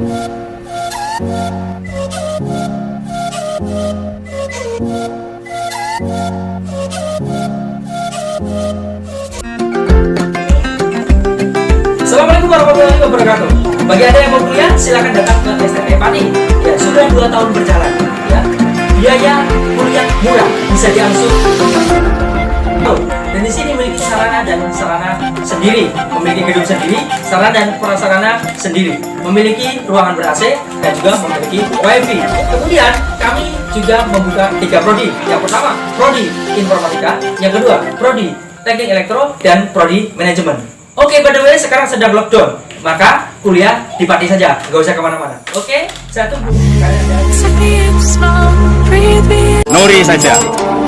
Assalamualaikum warahmatullahi wabarakatuh. Bagi Anda yang mau kuliah, silakan datang ke STT Padi. Ya, sudah 2 tahun berjalan. Ya, biaya kuliah murah, bisa diangsur. Dan di sini memiliki sarana dan prasarana sendiri, memiliki gedung sendiri, sarana dan prasarana sendiri, memiliki ruangan ber-AC dan juga memiliki WiFi. Kemudian kami juga membuka 3 prodi. Yang pertama, prodi informatika, yang kedua, prodi teknik elektro, dan prodi manajemen. Oke, by the way, sekarang sedang lockdown, maka kuliah di Pati saja, nggak usah kemana-mana. Oke, saya tunggu Nuri saja.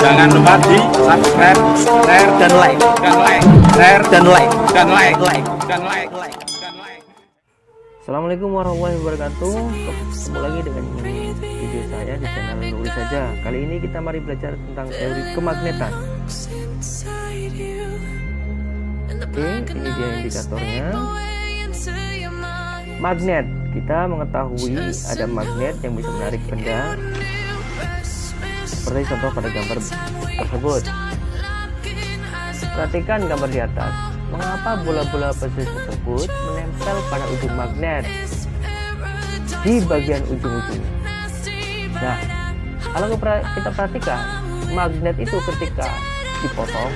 Jangan lupa di subscribe, share dan like, share dan like. Assalamualaikum warahmatullahi wabarakatuh. Ketemu lagi dengan video saya di channel Nuri saja. Kali ini kita mari belajar tentang teori kemagnetan. Oke, ini dia indikatornya. Magnet. Kita mengetahui ada magnet yang bisa menarik benda, seperti contoh pada gambar tersebut. Perhatikan gambar di atas. Mengapa bola-bola besi tersebut menempel pada ujung magnet di bagian ujung-ujungnya? Nah, kalau kita perhatikan, magnet itu ketika dipotong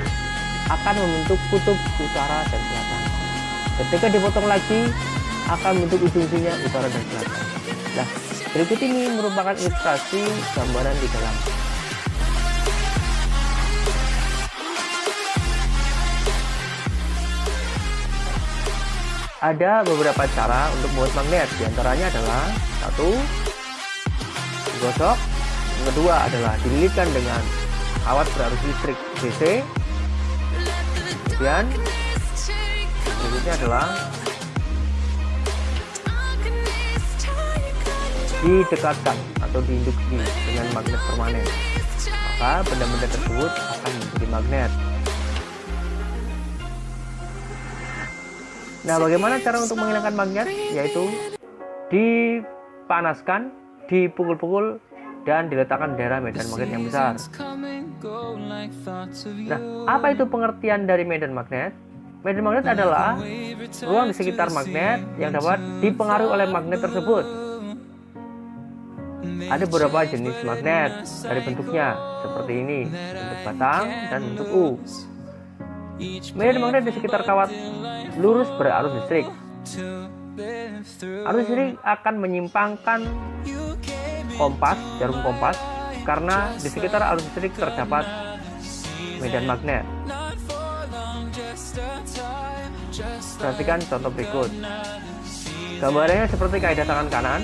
akan membentuk kutub utara dan selatan. Ketika dipotong lagi akan membentuk ujung-ujungnya utara dan selatan. Nah, berikut ini merupakan ilustrasi gambaran di dalam. Ada beberapa cara untuk membuat magnet. Di antaranya adalah 1. Digosok. Yang kedua adalah dililitkan dengan kawat berarus listrik DC. Kemudian berikutnya adalah didekatkan atau diinduksi dengan magnet permanen, maka benda-benda tersebut akan menjadi magnet. Nah, bagaimana cara untuk menghilangkan magnet? Yaitu dipanaskan, dipukul-pukul, dan diletakkan di daerah medan magnet yang besar. Nah, apa itu pengertian dari medan magnet? Medan magnet adalah ruang di sekitar magnet yang dapat dipengaruhi oleh magnet tersebut. Ada beberapa jenis magnet dari bentuknya, seperti ini, bentuk batang dan bentuk U. Medan magnet di sekitar kawat lurus berarus listrik. Arus listrik akan menyimpangkan jarum kompas, karena di sekitar arus listrik terdapat medan magnet. Perhatikan contoh berikut. Gambarannya seperti kaidah tangan kanan.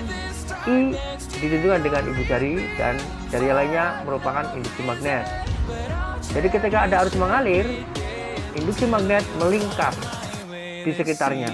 I ditunjukkan dengan ibu jari dan jari lainnya merupakan induksi magnet. Jadi ketika ada arus mengalir, induksi magnet melingkar di sekitarnya.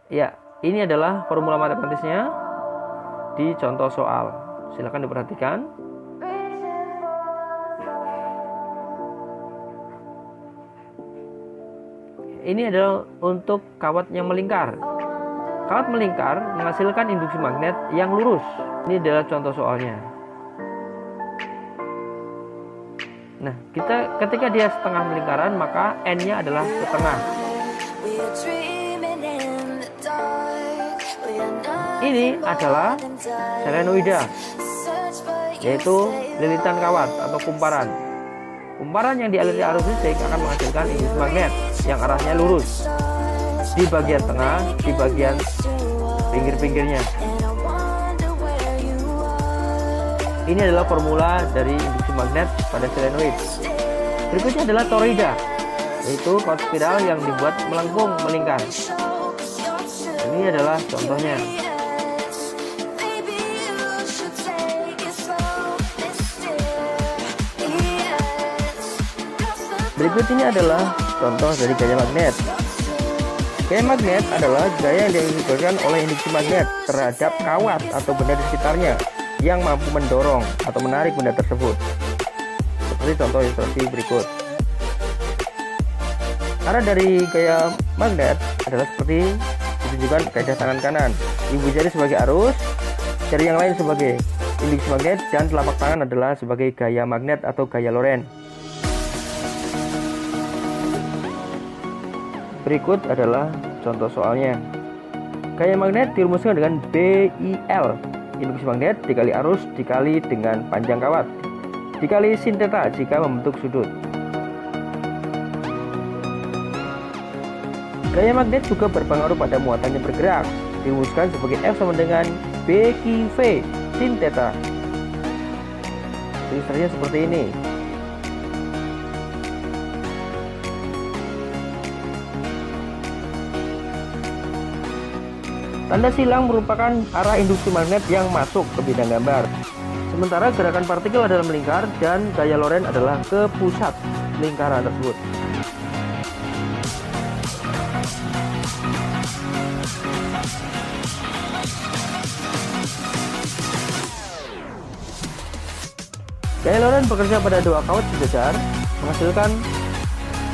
Ya, ini adalah formula matematisnya di contoh soal. Silakan diperhatikan. Ini adalah untuk kawat yang melingkar. Kawat melingkar menghasilkan induksi magnet yang lurus. Ini adalah contoh soalnya. Nah, ketika dia setengah melingkaran, maka N-nya adalah setengah. Ini adalah selenoida, yaitu lilitan kawat atau kumparan. Kumparan yang dialiri arus listrik akan menghasilkan induksi magnet yang arahnya lurus di bagian tengah, di bagian pinggir-pinggirnya. Ini adalah formula dari induksi magnet pada selenoid. Berikutnya adalah toroida, yaitu kawat spiral yang dibuat melengkung melingkar. Ini adalah contohnya. Berikut ini adalah contoh dari gaya magnet. Gaya magnet adalah gaya yang diakibatkan oleh induksi magnet terhadap kawat atau benda di sekitarnya yang mampu mendorong atau menarik benda tersebut. Seperti contoh ilustrasi berikut. Arah dari gaya magnet adalah seperti ditunjukkan kaidah tangan kanan. Ibu jari sebagai arus, jari yang lain sebagai induksi magnet, dan telapak tangan adalah sebagai gaya magnet atau gaya Lorentz. Berikut adalah contoh soalnya. Gaya magnet dirumuskan dengan BIL, induksi magnet dikali arus dikali dengan panjang kawat dikali sin theta jika membentuk sudut. Gaya magnet juga berpengaruh pada muatan yang bergerak, dirumuskan sebagai F sama dengan BQV sin theta. Ilustrasinya seperti ini. Tanda silang merupakan arah induksi magnet yang masuk ke bidang gambar. Sementara gerakan partikel adalah melingkar dan gaya Lorentz adalah ke pusat lingkaran tersebut. Gaya Lorentz bekerja pada dua kawat sejajar, menghasilkan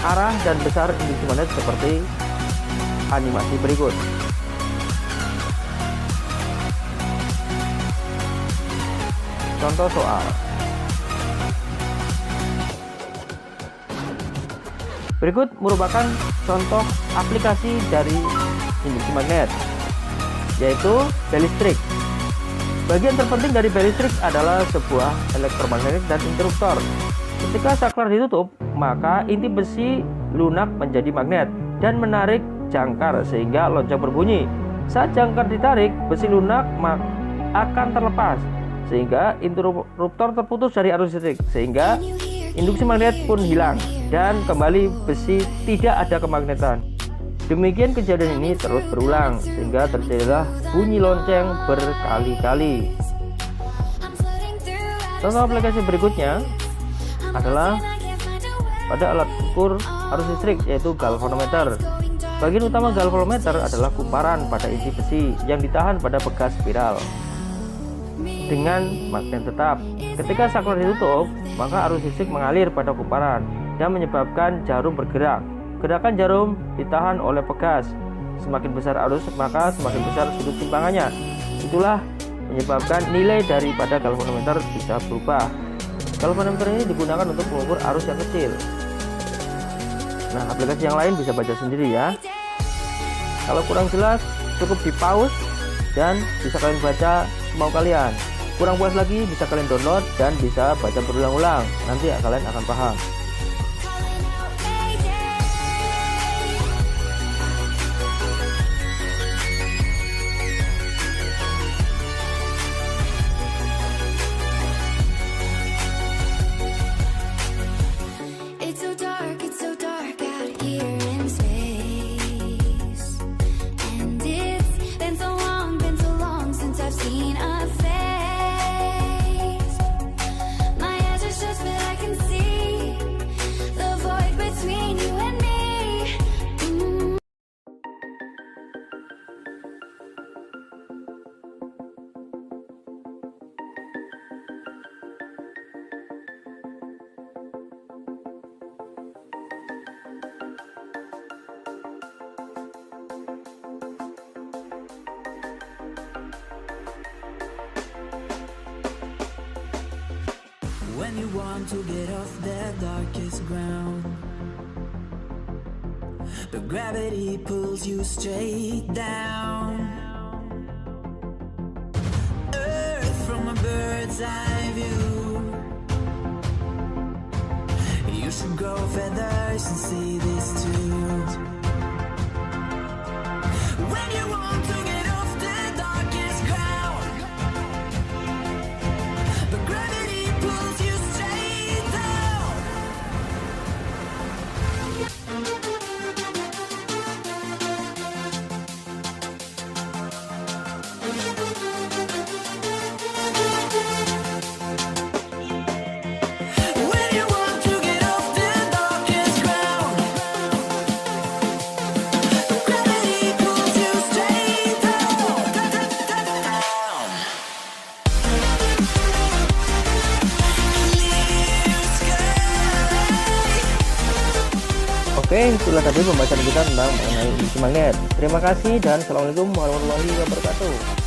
arah dan besar induksi magnet seperti animasi berikut. Contoh soal. Berikut merupakan contoh aplikasi dari induksi magnet, yaitu balistrik. Bagian terpenting dari balistrik adalah sebuah elektromagnetik dan interruptor. Ketika saklar ditutup, maka inti besi lunak menjadi magnet dan menarik jangkar sehingga lonceng berbunyi. Saat jangkar ditarik, besi lunak akan terlepas sehingga interruptor terputus dari arus listrik, sehingga induksi magnet pun hilang dan kembali besi tidak ada kemagnetan. Demikian kejadian ini terus berulang sehingga terjadilah bunyi lonceng berkali-kali. Contoh aplikasi berikutnya adalah pada alat ukur arus listrik, yaitu galvanometer. Bagian utama galvanometer adalah kumparan pada inti besi yang ditahan pada pegas spiral dengan magnet tetap. Ketika saklar ditutup, maka arus listrik mengalir pada kumparan dan menyebabkan jarum bergerak. Gerakan jarum ditahan oleh pegas. Semakin besar arus, maka semakin besar sudut timpangannya. Itulah menyebabkan nilai daripada galvanometer bisa berubah. Galvanometer ini digunakan untuk mengukur arus yang kecil. Nah, aplikasi yang lain bisa baca sendiri ya. Kalau kurang jelas, cukup di pause dan bisa kalian baca mau kalian. Kurang puas lagi, bisa kalian download dan bisa baca berulang-ulang. Nanti kalian akan paham. When you want to get off the darkest ground, but gravity pulls you straight down. Earth from a bird's eye view. You should grow feathers and see this too. When you want to get off the darkest ground, but gravity pulls you straight down. When you want to get off the darkest ground. Oke, itulah tadi pembahasan kita tentang mengenai industri magnet. Terima kasih dan assalamualaikum warahmatullahi wabarakatuh.